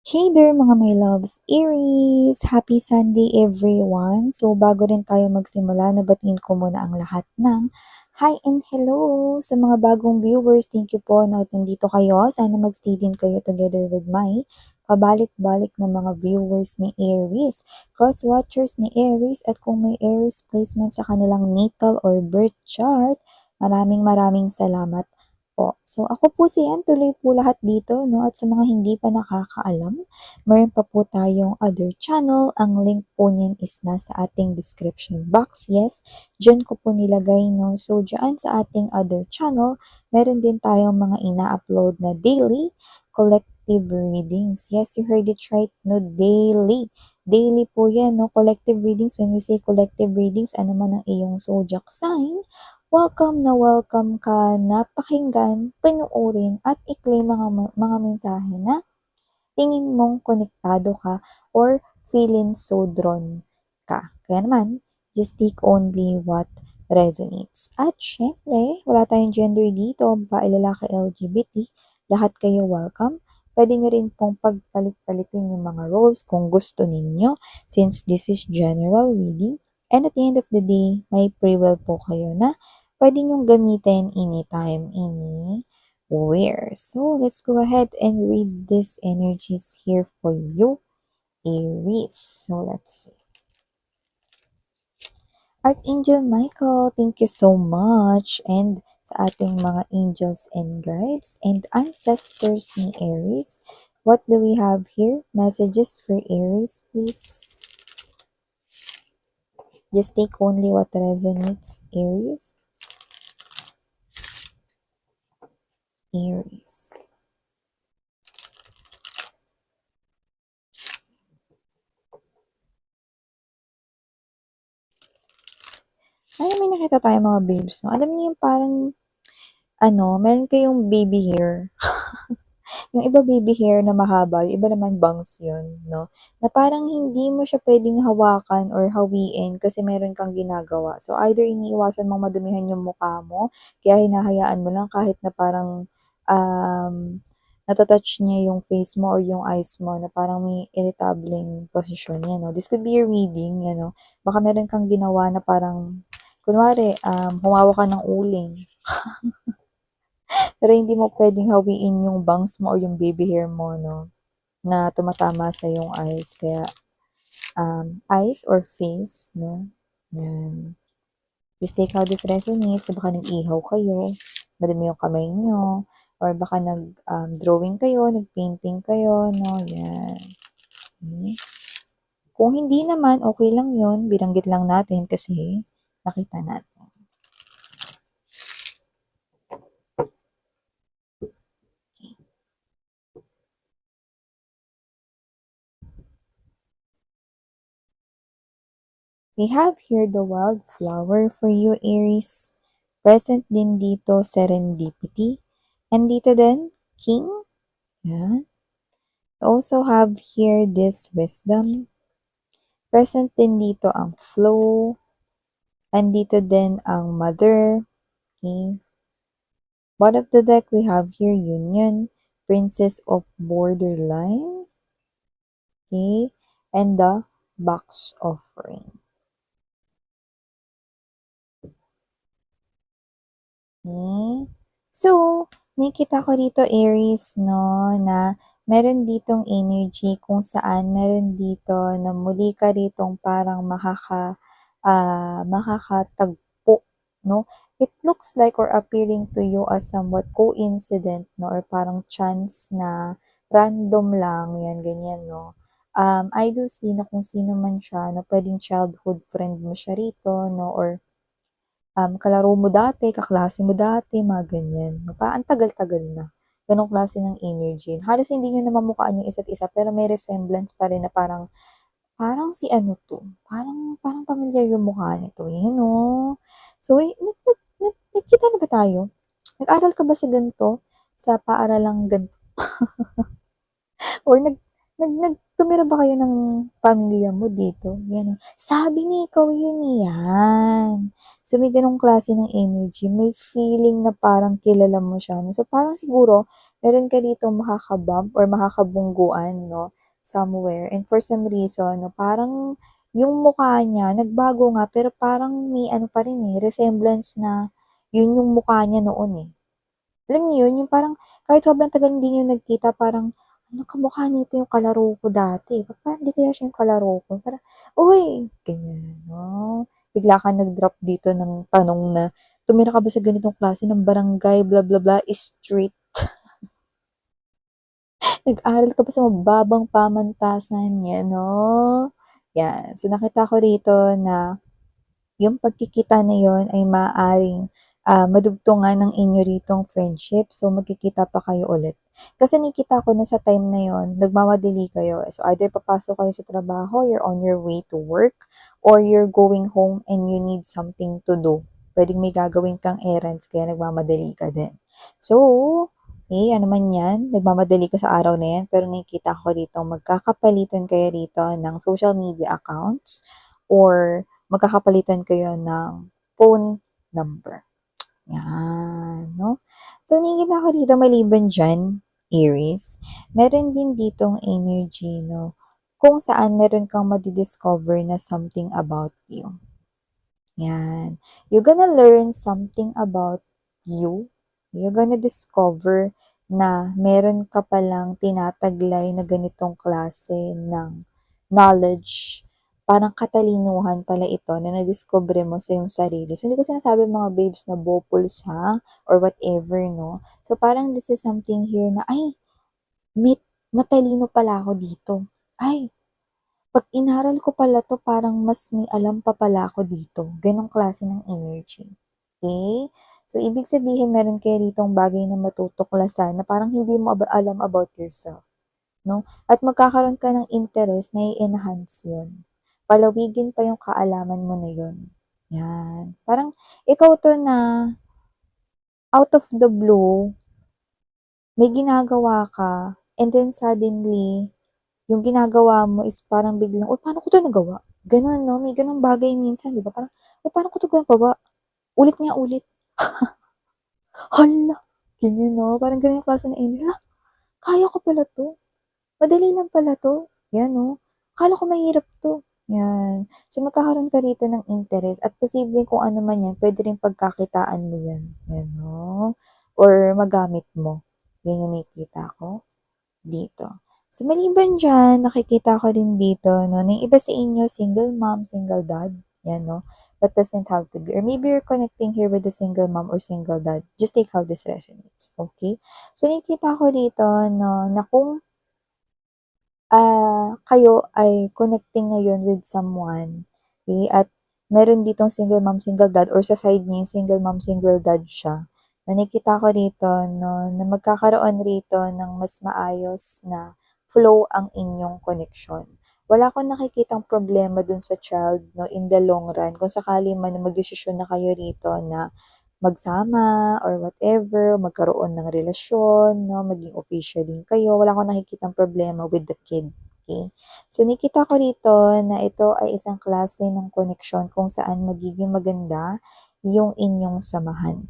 Hey there mga my loves, Aries! Happy Sunday everyone! So bago rin tayo magsimula, nabatiin ko muna ang lahat ng hi and hello sa mga bagong viewers. Thank you po na nandito kayo. Sana magstay din kayo together with my pabalik-balik na mga viewers ni Aries, cross-watchers ni Aries at kung may Aries placement sa kanilang natal or birth chart, maraming salamat po. So ako po si Ann, tuloy po lahat dito, no? At sa mga hindi pa nakakaalam, mayroon pa po tayong other channel. Ang link po niyan is nasa ating description box. Yes, dyan ko po nilagay, no? So dyan sa ating other channel, meron din tayong mga ina-upload na daily collective readings. Yes, you heard it right, no? Daily. Daily po yan, no? Collective readings. When we say collective readings, ano man ang iyong zodiac sign, welcome ka na pakinggan, panuorin at i-claim mga mensahe na tingin mong konektado ka or feeling so drawn ka. Kaya naman, just take only what resonates. At syempre, wala tayong gender dito, babae, lalaki, LGBT, lahat kayo welcome. Pwede nyo rin pong pagpalit-palitin yung mga roles kung gusto ninyo since this is general reading. And at the end of the day, may free will po kayo na pwede nyong gamitin anytime, anywhere. So, let's go ahead and read these energies here for you, Aries. So, let's see. Archangel Michael, thank you so much. And sa ating mga angels and guides and ancestors ni Aries, what do we have here? Messages for Aries, please. Just take only what resonates, Aries. Aries. Ay, may nakita tayo mga babes, no? Alam niyo yung parang, meron kayong baby hair. Yung iba baby hair na mahaba, yung iba naman bangs yun, no? Na parang hindi mo siya pwedeng hawakan or hawiin kasi meron kang ginagawa. So, either iniiwasan mong madumihan yung mukha mo, kaya hinahayaan mo lang kahit na parang um, natatouch niya yung face mo or yung eyes mo na parang may irritableng posisyon yan, no? This could be your reading, Baka meron kang ginawa na parang, kunwari, humawa ka ng uling. Pero hindi mo pwedeng hawiin yung bangs mo or yung baby hair mo, no? Na tumatama sa yung eyes. Kaya, eyes or face, no? Yan. Just take how this resonates. So, baka nag-ihaw kayo, madami yung kamay nyo, or baka nag-drawing kayo, nag-painting kayo, no? Yan. Okay. Kung hindi naman, okay lang yun. Binanggit lang natin kasi nakita natin. We have here the wildflower for you, Aries. Present din dito, serendipity. And dito din, king. Yeah. We also have here this wisdom. Present din dito ang flow. And dito din ang mother. Okay. Bottom of the deck, we have here union. Princess of borderline. Okay. And the box offering. Okay. So, nakita ko dito Aries, no, na meron ditong energy kung saan meron dito na muli ka ditong parang makakatagpo, no? It looks like or appearing to you as somewhat coincident, no? Or parang chance na random lang, yan, ganyan, no? I do see na kung sino man siya, na pwedeng childhood friend mo siya rito, no? Or kalaro mo dati, kaklase mo dati, mga ganyan. Ang tagal-tagal na. Ganong klase ng energy. Halos hindi nyo na mamukhaan yung isa't isa, pero may resemblance pa rin na parang si ano to, parang pamilyar yung mukha nito, yun no. So, nagkita na ba tayo? Nag-aral ka ba sa ganito? Sa paaralang ganito? Or tumira ba kayo ng pamilya mo dito? Gano'n. Sabi niya ikaw yun, yan. So, may gano'ng klase ng energy, may feeling na parang kilala mo siya 'no. So, parang siguro meron ka ditong makaka-bump or makakabungguan 'no, somewhere and for some reason 'no, parang yung mukha niya nagbago nga pero parang may ano pa rin, resemblance na yun yung mukha niya noon, eh. Alam niyo yun, yung parang kahit sobrang tagal hindi niyo nagkita parang, ano kamukha nito yung kalaro ko dati, ba't parang hindi kaya siya yung kalaro ko? Parang, "Uy!" Ganyan 'no. Bigla kang nag-drop dito ng tanong na, "Tumira ka ba sa ganitong klase ng barangay bla bla bla street? Nag-aral ka ba sa mababang pamantasan?" 'Yan 'no. 'Yan, so nakita ko rito na yung pagkikita na yun ay maaaring, madugtungan ng inyo ritong friendship. So, magkikita pa kayo ulit. Kasi nakikita ko na sa time na yun, nagmamadali kayo. So, either papasok kayo sa trabaho, you're on your way to work, or you're going home and you need something to do. Puwedeng may gagawin kang errands kaya nagmamadali ka din. So, ano man 'yan, nagmamadali ka sa araw na 'yan, pero nakikita ko rito magkakapalitan kayo rito ng social media accounts or magkakapalitan kayo ng phone number, 'yan 'no. So, nakikita ko dito maliban diyan, Aries, meron din ditong energy 'no, kung saan meron kang madi-discover na something about you. 'Yan. You're gonna learn something about you. You're gonna discover na meron ka palang tinataglay na ganitong klase ng knowledge. Parang katalinuhan pala ito na nadiskubre mo sa iyong sarili. So, hindi ko sinasabi mga babes na bopuls ha or whatever 'no. So, parang this is something here na, "Ay, may matalino pala ako dito. Ay, 'pag inaral ko pala 'to parang mas may alam pa pala ako dito." Gano'ng klase ng energy, okey? So, ibig sabihin meron kayo ditong bagay na matutuklasan na parang hindi mo alam about yourself, 'no? At magkakaroon ka ng interest na i-enhance 'yun. Palawigin pa yung kaalaman mo na 'yun, 'yan. Parang ikaw 'to na out of the blue, may ginagawa ka and then suddenly yung ginagawa mo is parang biglang, "Uy, paano ko 'to nagawa?" Gano'n 'no, may gano'ng bagay minsan 'di ba, parang, "Uy, paano ko 'to nagawa? Ulit nga ulit." Hala, ganyan 'no, parang gano'n yung klase ng energy, "Hala, kaya ko pala 'to, madali lang pala 'to." 'Yan 'no, "Akala ko mahirap 'to." 'Yan. So, magkakaroon ka rito ng interest at posibleng kung ano man 'yan puwede ring pagkakitaan mo 'yan, 'yan 'no, or magamit mo. 'Yan yung nakikita ko dito. So, maliban diyan nakikita ko rin dito 'no, na yung iba sa inyo single mom, single dad, 'yan 'no, but doesn't have to be or maybe you're connecting here with a single mom or single dad, just take how this resonates, okay? So, nakikita ko dito 'no, na kung, kayo ay connecting ngayon with someone, okey, at meron ditong single mom, single dad or sa side niyo yung single mom, single dad siya, na nakikita ko rito 'no, na magkakaroon rito ng mas maayos na flow ang inyong connection. Wala akong nakikitang problema dun sa child 'no, in the long run kung sakali man na magdesisyon na kayo rito na magsama or whatever, magkaroon ng relasyon 'no, maging official din kayo, wala akong nakikitang problema with the kid, okey? So, nakita ko rito na ito ay isang klase ng koneksyon kung saan magiging maganda yung inyong samahan,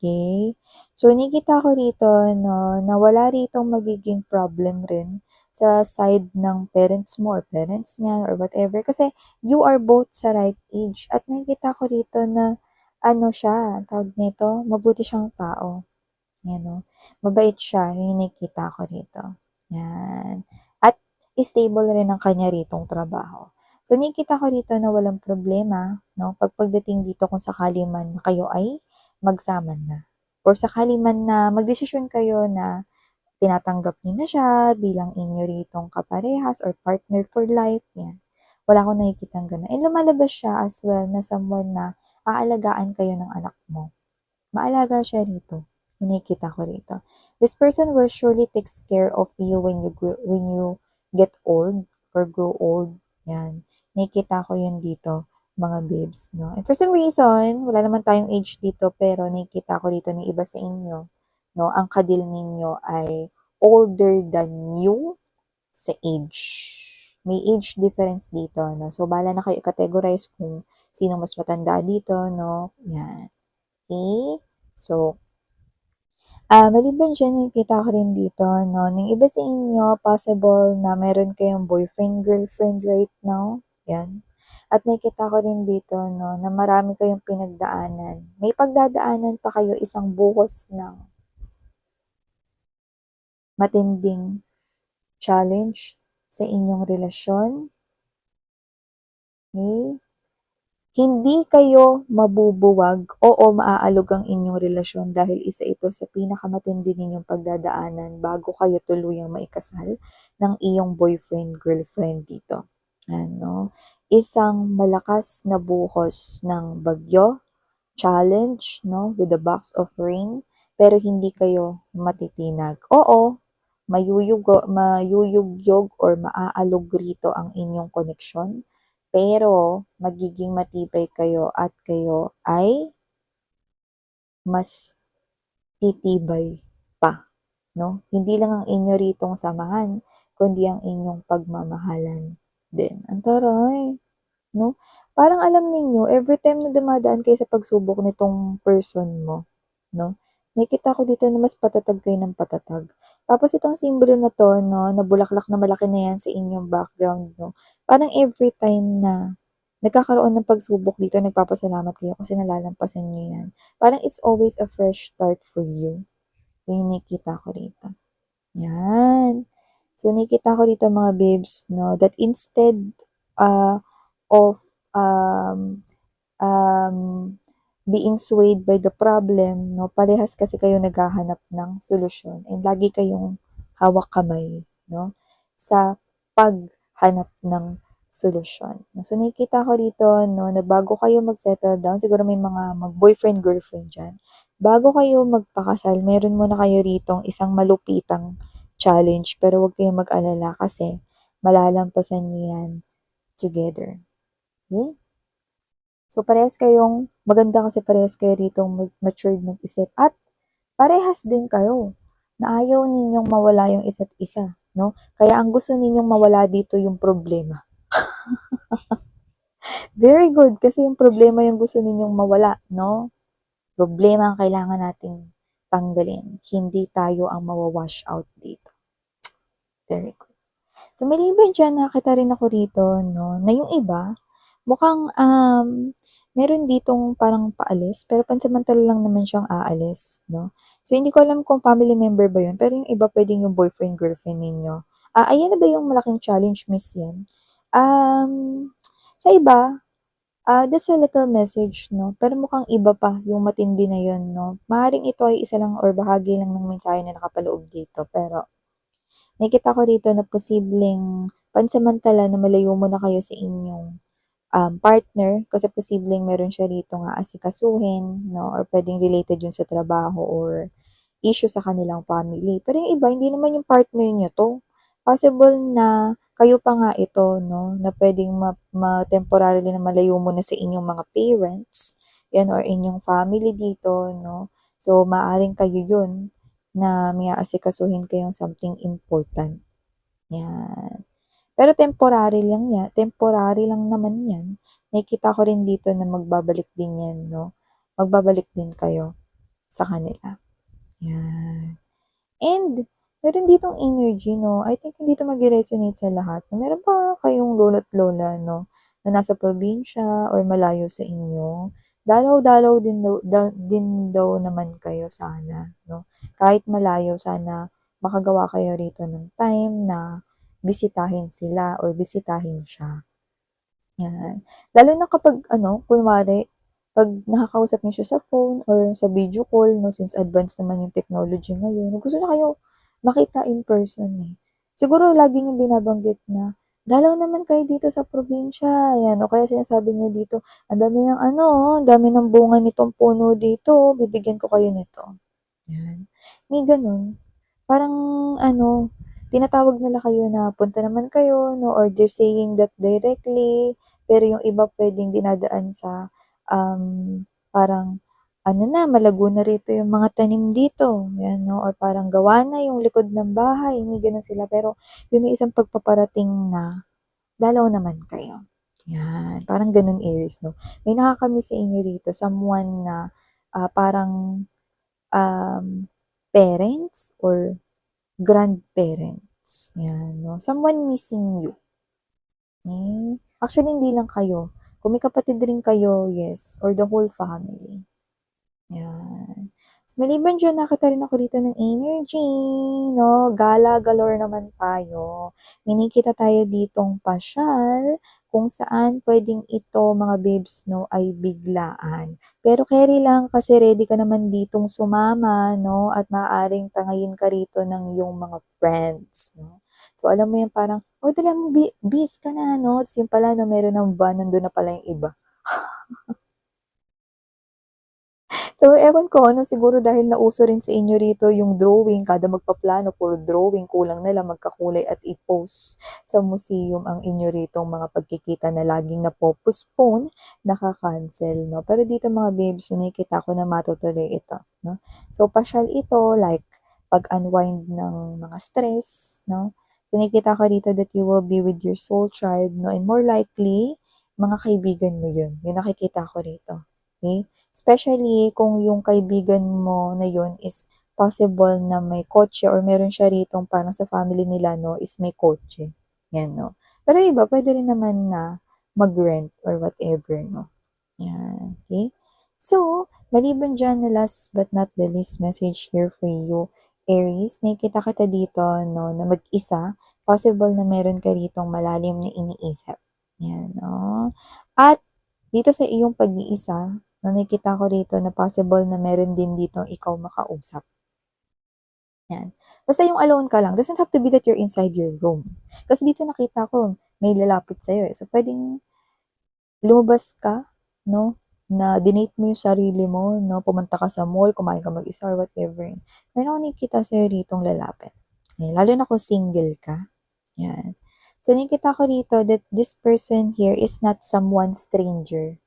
okey? So, nakikita ko rito 'no, na wala ritong magiging problem rin sa side ng parents mo or parents niya or whatever kasi you are both sa right age at nakikita ko rito na ano siya, tawag nito, mabuti siyang tao, 'yan 'no. Mabait siya, yun yung nakikita ko rito, 'yan. At stable rin ang kanya ritong trabaho. So, nakikita ko rito na walang problema 'no, pagdating dito kung sakali man na kayo ay magsama na or sakali man na magdesisyon kayo na tinatanggap niyo na siya bilang inyo ritong kaparehas or partner for life, 'yan. Wala akong nakikitang gano'n and lumalabas siya as well na someone na aalagaan kayo ng anak mo. Maalaga siya rito, yung nakikita ko rito. This person will surely takes care of you when you get old or grow old, 'yan. Nakikita ko 'yun dito, mga babes 'no. And for some reason, wala naman tayong age dito pero nakikita ko dito na iba sa inyo 'no, ang kadil ninyo ay older than you sa age. May age difference dito, no? So, bala na kayo categorize kung sino mas matanda dito, no? Yan. Okay? So, maliban diyan nakikita ko rin dito 'no, ng iba sa inyo possible na meron kayong boyfriend, girlfriend right now, 'yan. At nakikita ko rin dito 'no, na marami kayong pinagdaanan. May pagdadaanan pa kayo isang buhos ng matinding challenge sa inyong relasyon, okey? Hindi kayo mabubuwag, oo maaalog ang inyong relasyon dahil isa ito sa pinakamatindi ninyong pagdadaanan bago kayo tuluyang maikasal ng iyong boyfriend, girlfriend dito. Ano, isang malakas na buhos ng bagyo, challenge, no, with the box of rain, pero hindi kayo matitinag. Oo, mayuyugyog or maaalog rito ang inyong koneksyon, pero magiging matibay kayo at kayo ay mas titibay pa, 'no? Hindi lang ang inyo ritong samahan, kundi ang inyong pagmamahalan din. Ang taray! 'No? Parang alam ninyo everytime na dumadaan kayo sa pagsubok nitong person mo, 'no, nakikita ko dito na mas patatag kayo ng patatag. Tapos itong simbolo na 'to 'no, na bulaklak na malaki na 'yan sa inyong background 'no, parang everytime na nagkakaroon ng pagsubok dito nagpapasalamat kayo kasi nalalampasan niyo 'yan. Parang it's always a fresh start for you. Yun yung nakikita ko rito. 'Yan. So nakikita ko rito mga babes 'no, that instead, of, um, um, being swayed by the problem 'no, parehas kasi kayo naghahanap ng solusyon and lagi kayong hawak kamay 'no, sa paghanap ng solusyon. So nakikita ko rito 'no, na bago kayo mag-settle down, siguro may mga mag-boyfriend, girlfriend diyan, bago kayo magpakasal meron muna kayo ritong isang malupitang challenge pero huwag kayong mag-alala kasi malalampasan niyo 'yan together. Okay? So, parehas kayong maganda kasi parehas kayo ritong matured mag-isip at parehas din kayo na ayaw ninyong mawala yung isa't isa, 'no? Kaya ang gusto ninyong mawala dito yung problema. Very good kasi yung problema yung gusto ninyong mawala, 'no? Problema ang kailangan nating tanggalin, hindi tayo ang mawa-wash out dito. Very good. So, maliban diyan nakita rin ako rito 'no, na yung iba mukhang, meron ditong parang paalis, pero pansamantala lang naman siyang aalis 'no. So, hindi ko alam kung family member ba yun, pero yung iba puwedeng yung boyfriend, girlfriend ninyo. Ayan na ba yung malaking challenge, miss, yan? Sa iba, that's a little message 'no, pero mukhang iba pa yung matindi na yun 'no. Maaaring ito ay isa lang or bahagi lang ng mensahe na nakapaloob dito, pero nakikita ko rito na posibleng pansamantala na malayo muna kayo sa inyong partner kasi posibleng meron siya ritong aasikasuhin 'no, or puwedeng related yun sa trabaho or issue sa kanilang family. Pero yung iba hindi naman yung partner niyo 'to, possible na kayo pa nga ito 'no, na puwedeng temporarily na malayo muna sa inyong mga parents, 'yan or inyong family dito 'no. So, maaaring kayo yun na may aasikasuhin kayong something important, 'yan. Pero temporary lang naman 'yan. Nakikita ko rin dito na magbabalik din 'yan 'no, magbabalik din kayo sa kanila, 'yan. And meron ditong energy 'no, I think hindi 'to magre-resonate sa lahat. Meron pa kayong lolo't lola 'no, na nasa probinsya or malayo sa inyo. Dalaw-dalaw din daw naman kayo sana 'no, kahit malayo sana makagawa kayo rito ng time na bisitahin sila or bisitahin siya, 'yan. Lalo na kapag ano, kunwari 'pag nakakausap niyo siya sa phone or sa video call 'no, since advanced naman yung technology ngayon, gusto niya kayo makita in person, eh. Siguro lagi niyong binabanggit na, "Dalaw naman kayo dito sa probinsya," 'yan, o kaya sinasabi niyo dito, "Ang dami ng ano, ang dami ng bunga nitong puno dito, bibigyan ko kayo nito." 'Yan, may gano'n. Parang ano, tinatawag nila kayo na punta naman kayo 'no, or they're saying that directly, pero yung iba puwedeng dinadaan sa, parang ano na, malago na rito yung mga tanim dito, yan 'no, or parang gawa na yung likod ng bahay, may gano'n sila. Pero yun ang isang pagpaparating na dalaw naman kayo, yan. Parang gano'n, Aries 'no. May nakaka-miss sa inyo rito, someone na, parang, um, parents or grandparents, yan 'no. Someone missing you, actually hindi lang kayo, kung may kapatid rin kayo, yes, or the whole family. Yan. So, maliban diyan nakita rin ako dito ng energy 'no, gala galore naman tayo. May nakikita tayo ditong pasyal kung saan puwedeng ito mga babes 'no, ay biglaan. Pero carry lang kasi ready ka naman ditong sumama 'no, at maaaring tangayin ka rito ng iyong mga friends 'no. So, alam mo yung parang, "Uy dali mo bis ka na 'no." Ta's yun pala 'no, meron ng van nandun na pala yung iba. So, ewan ko ano, siguro dahil nauso rin sa inyo rito yung drawing, kada magpaplano puro drawing, kulang na lang magkakulay at i-post sa museum ang inyo ritong mga pagkikita na laging napo-postpone, naka-cancel 'no. Pero dito mga babes, nakikita ko na matutuloy ito 'no. So, pasyal ito like pag-unwind ng mga stress 'no. So, nakikita ko dito that you will be with your soul tribe 'no, and more likely, mga kaibigan mo yun, yung nakikita ko rito, okey? Especially kung yung kaibigan mo na yun is possible na may kotse or meron siya ritong parang sa family nila 'no, is may kotse, 'yan 'no. Pero iba puwede rin naman na mag-rent or whatever 'no, 'yan, okey. So, maliban diyan na last but not the least message here for you, Aries, nakikita kita dito 'no, na mag-isa, possible na meron ka ritong malalim na iniisip, 'yan 'no. At dito sa iyong pag-iisa na nakikita ko rito na possible na meron din ditong ikaw makausap, 'yan. Basta yung alone ka lang, doesn't have to be that you're inside your room. Kasi dito nakita ko may lalapit sa'yo, eh. So, puwedeng lumabas ka 'no, na dinate mo yung sarili mo 'no, pumunta ka sa mall, kumain ka mag-isa or whatever. Meron akong nakikita sa'yo ritong lalapit, eh, lalo na kung single ka, 'yan. So, nakikita ko rito that this person here is not someone stranger,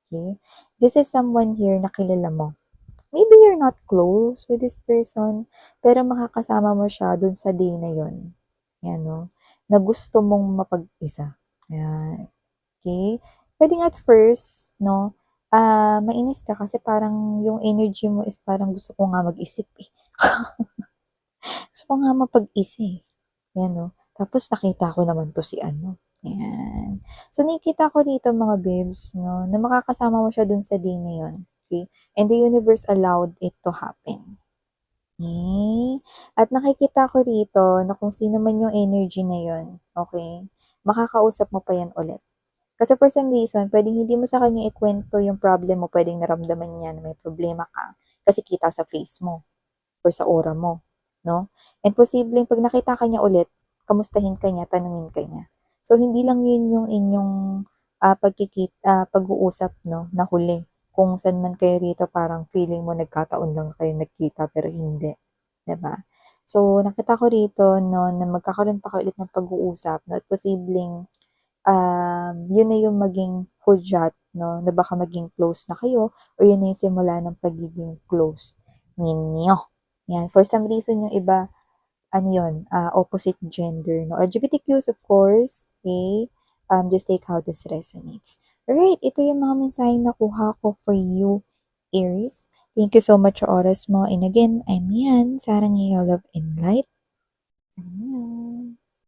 okey? This is someone here na kilala mo. Maybe you're not close with this person, pero makakasama mo siya dun sa day na yun, 'yan 'no, na gusto mong mapag-isa, 'yan. Okay, puwedeng at first 'no, mainis ka kasi parang yung energy mo is parang gusto ko nga mag-isip, eh. Gusto ko nga mapag-isa, eh, 'yan 'no. Tapos nakita ko naman 'to si ano, ayan. So, nakikita ko dito mga babes 'no, na makakasama mo siya dun sa day na yun, okay, and the universe allowed it to happen. At nakikita ko rito na kung sino man yung energy na yun, okay, makakausap mo pa yan ulit. Kasi for some reason, puwedeng hindi mo sa kanya ikuwento yung problem mo, puwedeng naramdaman niya na may problema ka kasi kita sa face mo or sa aura mo, 'no? And posibleng 'pag nakita ka niya ulit, kamustahin ka niya, tanungin ka niya. So, hindi lang yun yung inyong, pag-uusap 'no, na huli. Kung saan man kayo rito parang feeling mo nagkataon lang kayo nagkita pero hindi, 'di ba? So, nakita ko rito 'no, na magkakaroon pa kayo ulit ng pag-uusap 'no, at posibleng yun na yung maging hudyat 'no, na baka maging close na kayo or yun na yung simula ng pagiging close ninyo. 'Yan, for some reason yung iba ano yun, opposite gender 'no, LGBTQs of course, okay? Just take how this resonates. Alright, ito yung mga mensaheng nakuha ko for you, Aries. Thank you so much sa oras mo and again, I'm Yan, sarang iyo love and light.